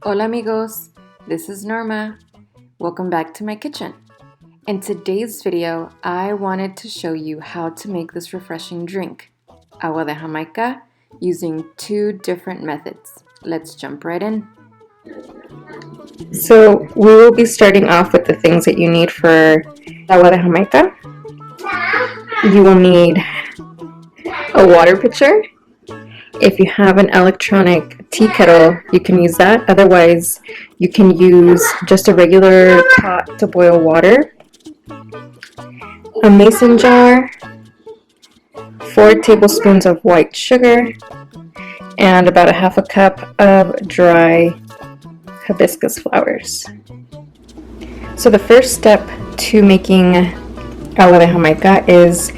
Hola amigos, this is Norma. Welcome back to my kitchen. In today's video, I wanted to show you how to make this refreshing drink, Agua de Jamaica, using two different methods. Let's jump right in. So we will be starting off with the things that you need for Agua de Jamaica. You will need a water pitcher. If you have an electronic tea kettle, you can use that. Otherwise, you can use just a regular pot to boil water. A mason jar, 4 tablespoons of white sugar, and about a half a cup of dry hibiscus flowers. So the first step to making agua de Jamaica is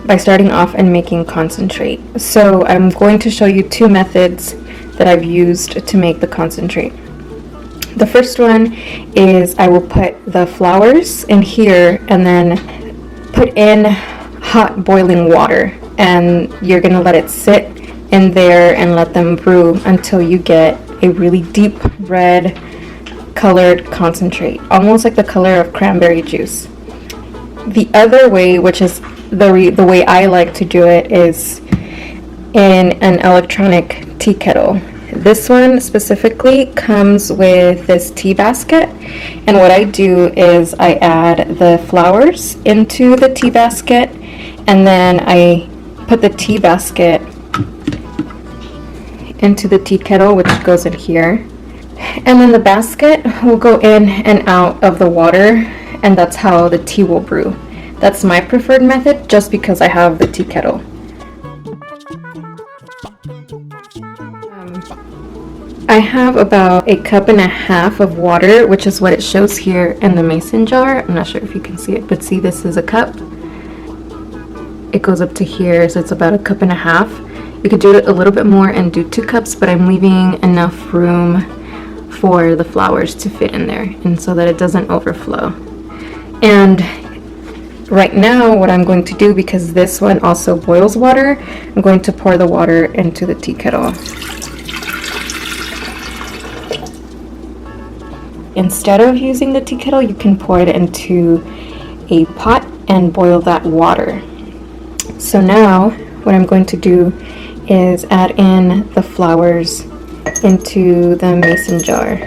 by starting off and making concentrate. So I'm going to show you two methods that I've used to make the concentrate. The first one is I will put the flowers in here and then put in hot boiling water, and you're going to let it sit in there and let them brew until you get a really deep red colored concentrate, almost like the color of cranberry juice. The other way, which is the way I like to do it, is in an electronic tea kettle. This one specifically comes with this tea basket, and what I do is I add the flowers into the tea basket, and then I put the tea basket into the tea kettle, which goes in here, and then the basket will go in and out of the water, and that's how the tea will brew. That's my preferred method just because I have the tea kettle. I have about a cup and a half of water, which is what it shows here in the mason jar. I'm not sure if you can see it, but see, this is a cup. It goes up to here, so it's about a cup and a half. You could do it a little bit more and do 2 cups, but I'm leaving enough room for the flowers to fit in there and so that it doesn't overflow. And right now what I'm going to do, because this one also boils water, I'm going to pour the water into the tea kettle. Instead of using the tea kettle, you can pour it into a pot and boil that water. So now what I'm going to do is add in the flowers into the mason jar.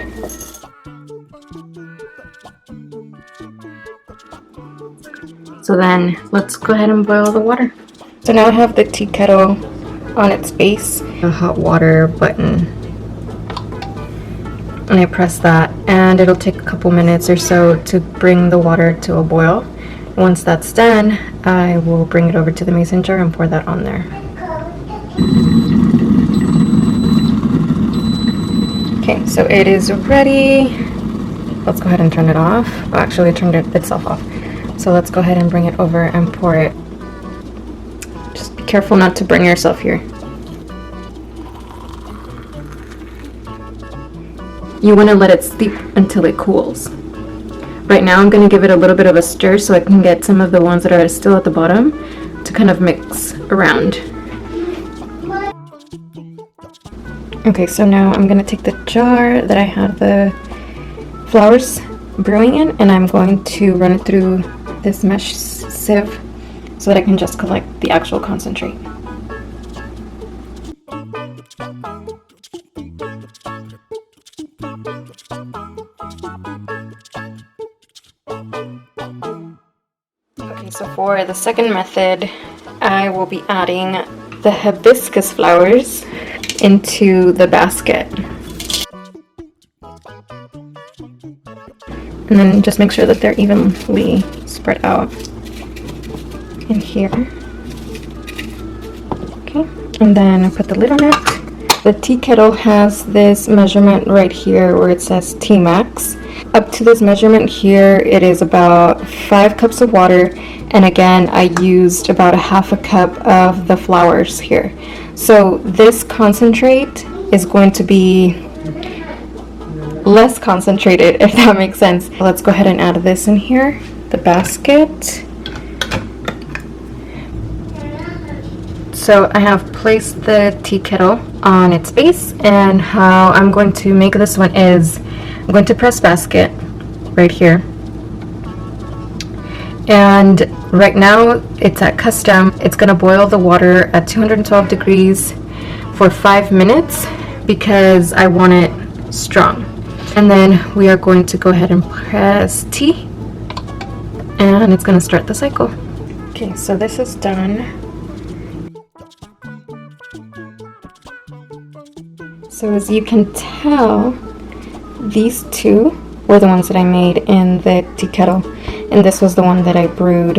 So then let's go ahead and boil the water. So now I have the tea kettle on its base, a hot water button, and I press that, and it'll take a couple minutes or so to bring the water to a boil. Once that's done, I will bring it over to the mason jar and pour that on there. Okay, so it is ready. Let's go ahead and turn it off. Oh, actually, it turned itself off. So let's go ahead and bring it over and pour it. Just be careful not to burn yourself here. You want to let it steep until it cools. Right now I'm going to give it a little bit of a stir so I can get some of the ones that are still at the bottom to kind of mix around. Okay, so now I'm going to take the jar that I had the flowers brewing in, and I'm going to run it through this mesh sieve so that I can just collect the actual concentrate. Okay, so for the second method, I will be adding the hibiscus flowers into the basket. And then just make sure that they're evenly spread out in here. Okay, and then I put the lid on it. The tea kettle has this measurement right here where it says T max. Up to this measurement here, it is about 5 cups of water, and again I used about a half a cup of the flowers here. So this concentrate is going to be less concentrated, if that makes sense. Let's go ahead and add this in here, the basket. So I have placed the tea kettle on its base, and how I'm going to make this one is I'm going to press basket right here. And right now it's at custom. It's going to boil the water at 212 degrees for 5 minutes because I want it strong. And then we are going to go ahead and press tea, and it's going to start the cycle. Okay, so this is done. So as you can tell, these two were the ones that I made in the tea kettle, and this was the one that I brewed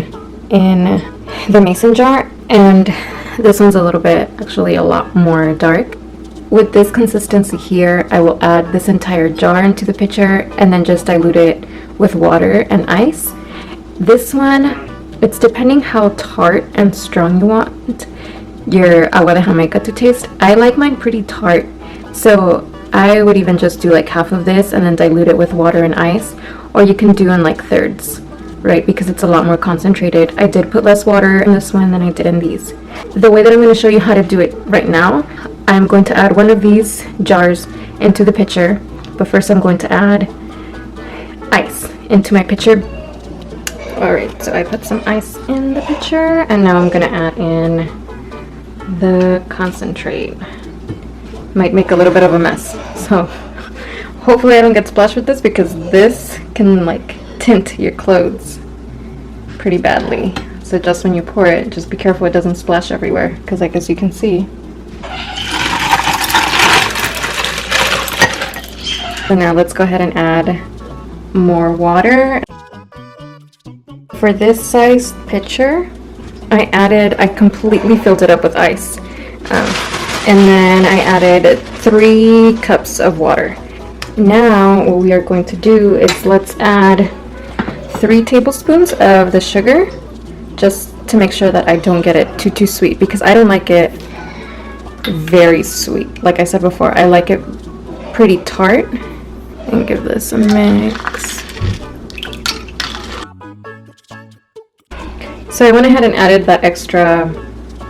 in the mason jar, and this one's a little bit, actually a lot more dark. With this consistency here, I will add this entire jar into the pitcher and then just dilute it with water and ice. This one, it's depending how tart and strong you want your agua de Jamaica to taste. I like mine pretty tart, so I would even just do like half of this and then dilute it with water and ice, or you can do in like thirds, right? Because it's a lot more concentrated. I did put less water in this one than I did in these. The way that I'm going to show you how to do it right now, I'm going to add one of these jars into the pitcher, but first I'm going to add ice into my pitcher. Alright, so I put some ice in the pitcher, and now I'm going to add in the concentrate. Might make a little bit of a mess, so hopefully I don't get splashed with this, because this can like tint your clothes pretty badly. So just when you pour it, just be careful it doesn't splash everywhere, because like as you can see. So now let's go ahead and add more water. For this size pitcher, I completely filled it up with ice. And then I added 3 cups of water. Now what we are going to do is let's add 3 tablespoons of the sugar, just to make sure that I don't get it too sweet, because I don't like it very sweet. Like I said before, I like it pretty tart. And give this a mix. So I went ahead and added that extra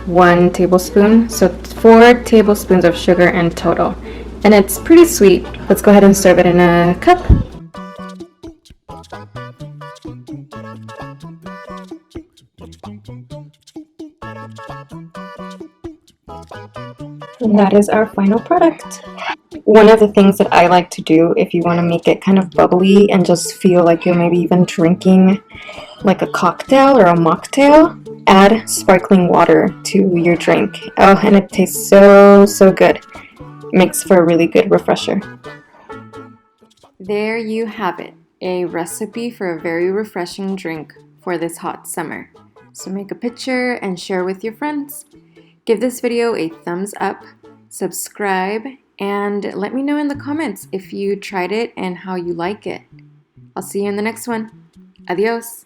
1 tablespoon, so 4 tablespoons of sugar in total, and it's pretty sweet. Let's go ahead and serve it in a cup. And that is our final product. One of the things that I like to do, if you want to make it kind of bubbly and just feel like you're maybe even drinking like a cocktail or a mocktail, add sparkling water to your drink. Oh, and it tastes so good. Makes for a really good refresher. There you have it, a recipe for a very refreshing drink for this hot summer. So make a picture and share with your friends. Give this video a thumbs up, subscribe, and let me know in the comments if you tried it and how you like it. I'll see you in the next one. Adios.